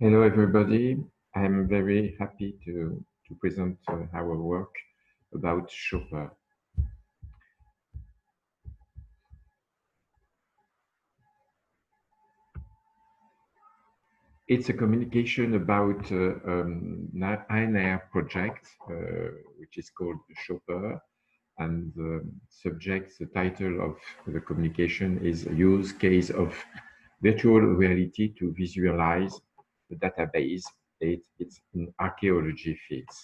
Hello, everybody. I'm very happy to present our work about Chopin. It's a communication about INR project, which is called Chopin, and the subject, the title of the communication is Use Case of Virtual Reality to Visualize the Database. It's in archaeology fields.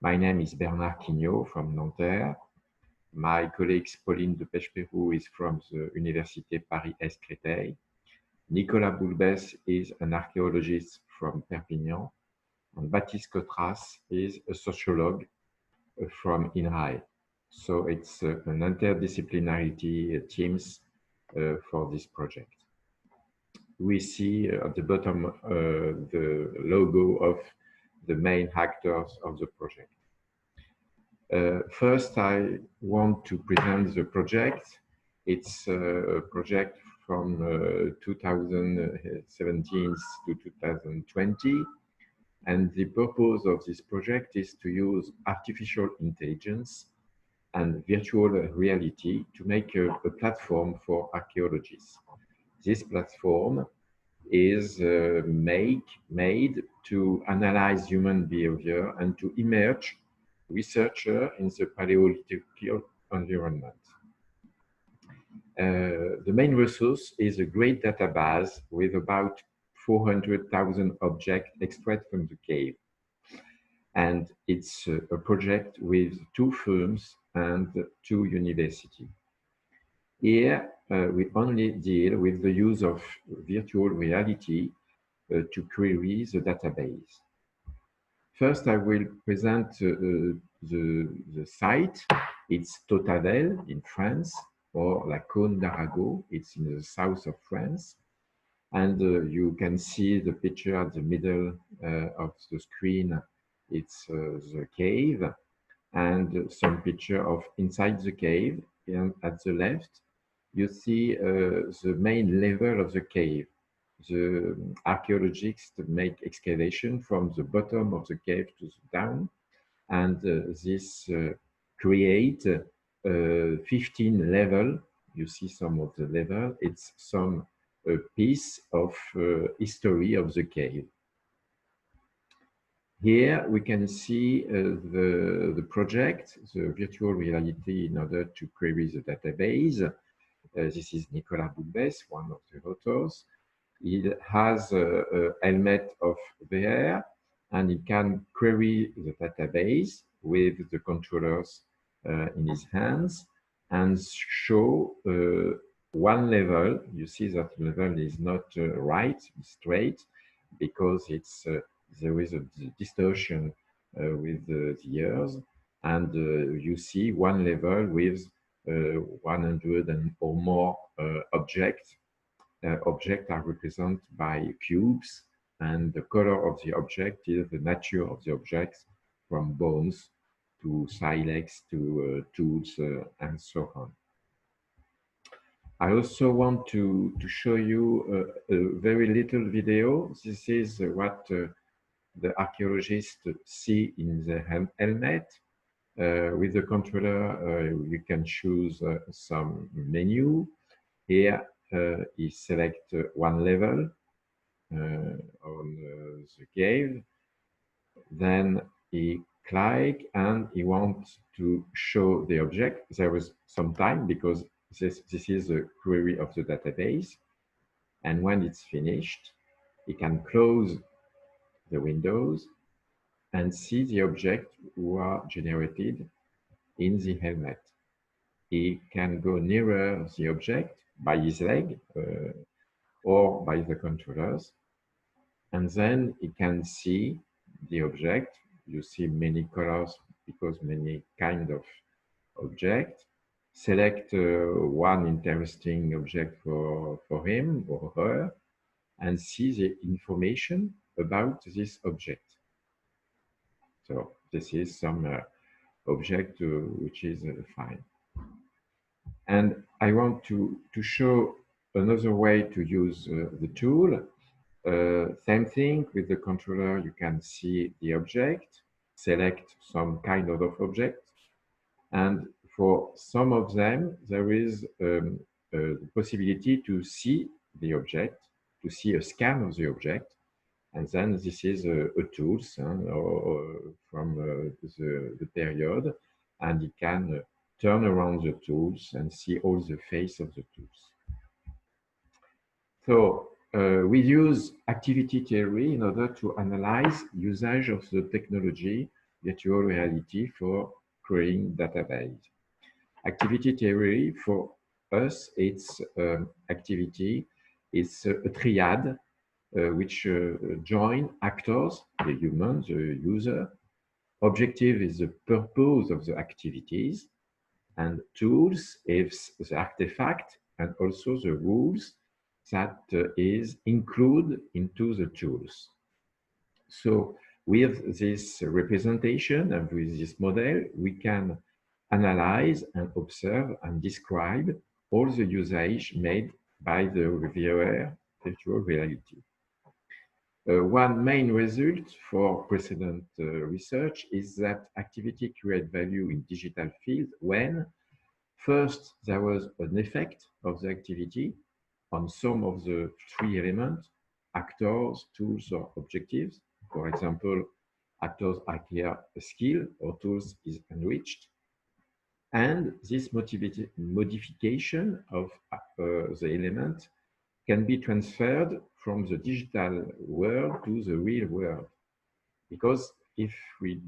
My name is Bernard Quignot from Nanterre. My colleague Pauline de Pechperou is from the Université Paris-Est Créteil. Nicolas Boulbès is an archaeologist from Perpignan. And Baptiste Cotras is a sociologue from INRAE. So it's an interdisciplinarity teams for this project. We see at the bottom the logo of the main actors of the project. First, I want to present the project. It's a project from 2017 to 2020. And the purpose of this project is to use artificial intelligence and virtual reality to make a platform for archaeologists. This platform is made to analyze human behavior and to immerse researcher in the Paleolithic environment. The main resource is a great database with about 400,000 objects extracted from the cave. And it's a project with 2 firms and 2 universities. Here, we only deal with the use of virtual reality to query the database. First, I will present the site. It's Totavel in France, or La Cône d'Arago. It's in the south of France. And you can see the picture at the middle of the screen. It's the cave, and some picture of inside the cave. And at the left, you see the main level of the cave. The archaeologists make excavation from the bottom of the cave to the down, and this create 15 level. You see some of the level. It's some piece of history of the cave. Here we can see the project, the virtual reality in order to query the database. This is Nicolas Boulbès, one of the authors. He has a helmet of VR, and he can query the database with the controllers in his hands and show one level. You see that level is not right, straight, because it's there is a distortion with the years, and you see one level with 100 or more objects. Objects are represented by cubes, and the color of the object is the nature of the objects, from bones to silex to tools and so on. I also want to show you a very little video. This is what the archaeologists see in the helmet. With the controller, you can choose some menu. Here, he select one level on the cave. Then he click and he wants to show the object. There was some time because this is a query of the database. And when it's finished, he can close the windows and see the objects who are generated in the helmet. He can go nearer the object by his leg or by the controllers, and then he can see the object. You see many colors because many kind of object. Select one interesting object for him or her and see the information about this object. So this is some object which is fine. And I want to show another way to use the tool. Same thing with the controller, you can see the object, select some kind of object, and for some of them, there is the possibility to see the object, to see a scan of the object, and then this is a tools or from the period, and it can turn around the tools and see all the face of the tools. So we use activity theory in order to analyze usage of the technology, virtual reality, for creating database. Activity theory for us, it's activity. It's a triad which join actors, the human, the user. Objective is the purpose of the activities, and tools is the artifact and also the rules that is included into the tools. So with this representation and with this model, we can analyze and observe and describe all the usage made by the VR virtual reality. One main result for precedent research is that activity creates value in digital field when first there was an effect of the activity on some of the three elements, actors, tools, or objectives. For example, actors acquire a skill or tools is enriched. And this modification of the element can be transferred from the digital world to the real world. Because if we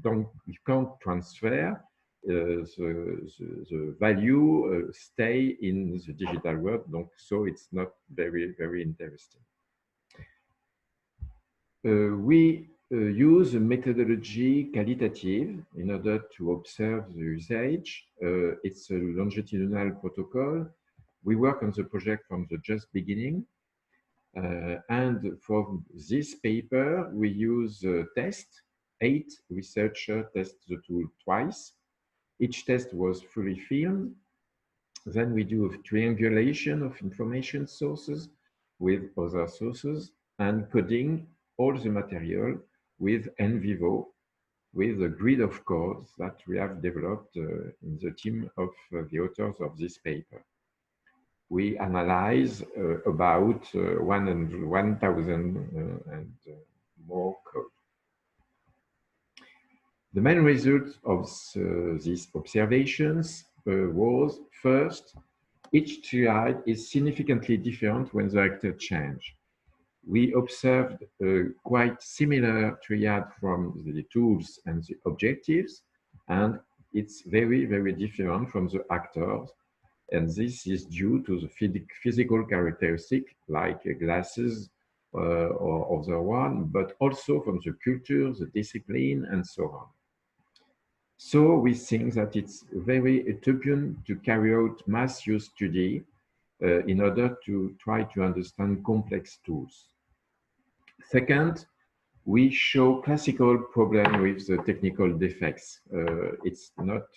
can't transfer, the value stay in the digital world, so it's not very, very interesting. We use a methodology qualitative in order to observe the usage. It's a longitudinal protocol. We work on the project from the just beginning. And for this paper, we use a test. 8 researchers test the tool twice. Each test was fully filmed. Then we do a triangulation of information sources with other sources and coding all the material with NVivo, with a grid of codes that we have developed in the team of the authors of this paper. We analyze about 1,000 and more code. The main result of these observations was first, each triad is significantly different when the actor change. We observed a quite similar triad from the tools and the objectives, and it's very, very different from the actors. And this is due to the physical characteristic like glasses or other one, but also from the culture, the discipline, and so on. So we think that it's very utopian to carry out mass use study in order to try to understand complex tools. Second, we show classical problem with the technical defects. It's not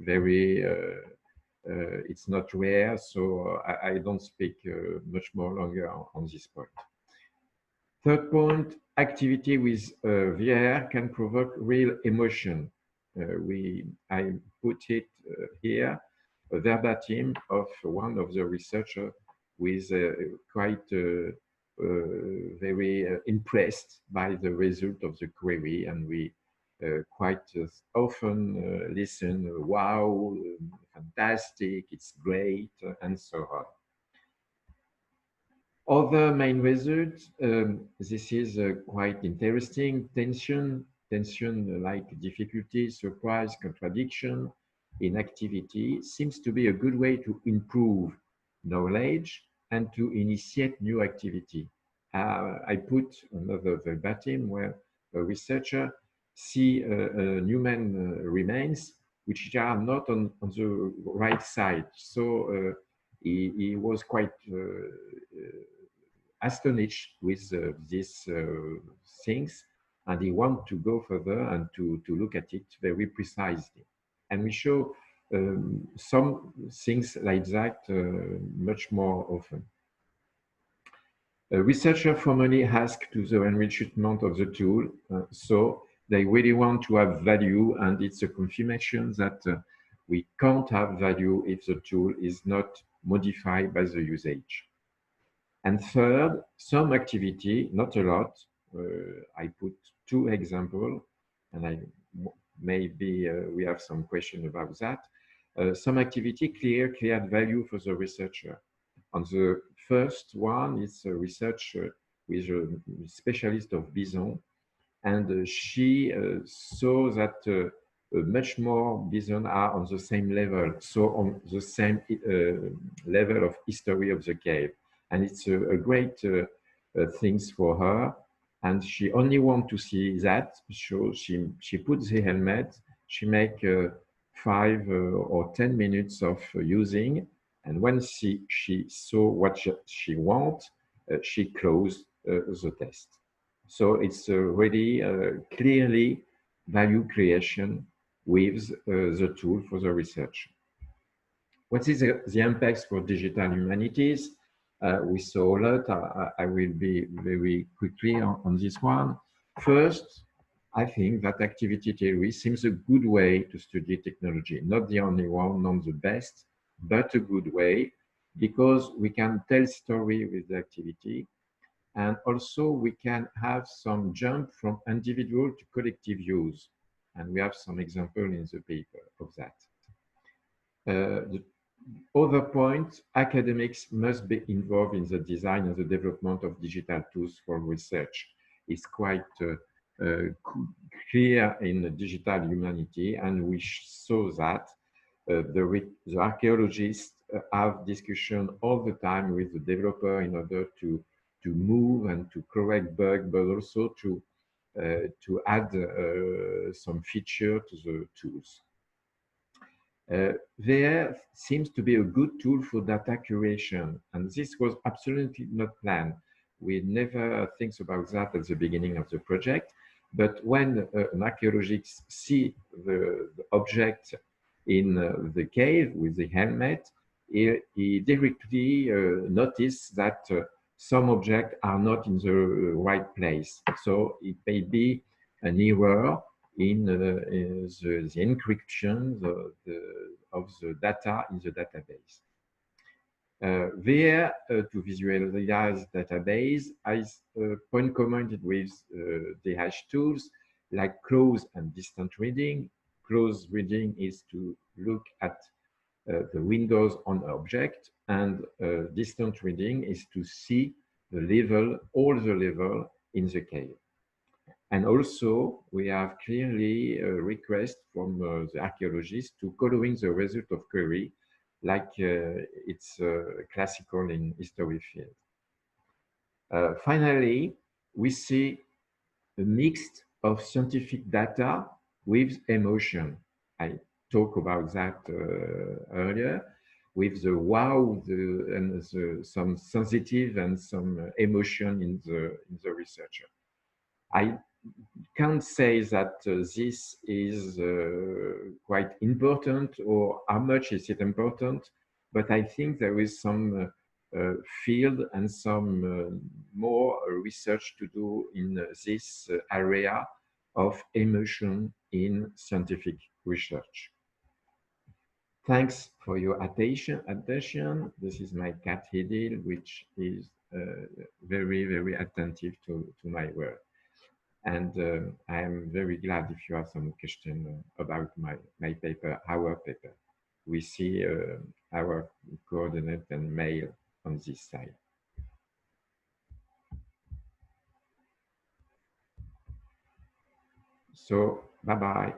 very it's not rare, so I don't speak much more longer on this point. Third point, activity with VR can provoke real emotion. I put it here, a verbatim of one of the researchers with quite very impressed by the result of the query, and we quite often listen, wow, fantastic, it's great, and so on. Other main results, this is quite interesting, tension like difficulty, surprise, contradiction in activity seems to be a good way to improve knowledge and to initiate new activity. I put another verbatim where a researcher see human remains which are not on the right side. So he was quite astonished with these things, and he want to go further and to look at it very precisely. And we show some things like that much more often. A researcher formally asks to the enrichment of the tool, so they really want to have value, and it's a confirmation that we can't have value if the tool is not modified by the usage. And third, some activity, not a lot. I put two examples, and maybe we have some question about that. Some activity cleared value for the researcher. On the first one, it's a researcher with a specialist of bison, and she saw that much more bison are on the same level, so on the same level of history of the cave. And it's a great things for her. And she only want to see that, so she puts the helmet, she make 5 or 10 minutes of using, and when she saw what she want, she closed the test. So it's really clearly value creation with the tool for the research. What is the impacts for digital humanities? We saw a lot. I will be very quickly on this one. First, I think that activity theory seems a good way to study technology. Not the only one, not the best, but a good way, because we can tell story with the activity. And also we can have some jump from individual to collective use. And we have some example in the paper of that. The other point, academics must be involved in the design and the development of digital tools for research. It's quite clear in digital humanity, and we saw that the archaeologists have discussion all the time with the developer in order to move and to correct bug, but also to add some feature to the tools. There seems to be a good tool for data curation, and this was absolutely not planned. We never think about that at the beginning of the project, but when an archaeologist see the object in the cave with the helmet, he directly noticed that some objects are not in the right place. So it may be an error in the encryption of the data in the database. There, to visualize database, I point comment with the hash tools like close and distant reading. Close reading is to look at the windows on object, and distant reading is to see the level, all the level in the cave. And also, we have clearly a request from the archaeologists to following the result of query, like it's classical in history field. Finally, we see a mix of scientific data with emotion. I talked about that earlier, with the wow and some sensitive and some emotion in the researcher. I can't say that this is quite important or how much is it important, but I think there is some field and some more research to do in this area of emotion in scientific research. Thanks for your attention. This is my cat Hedil, which is very, very attentive to my work. And I am very glad if you have some question about my paper, our paper. We see our coordinate and mail on this side. So, bye-bye.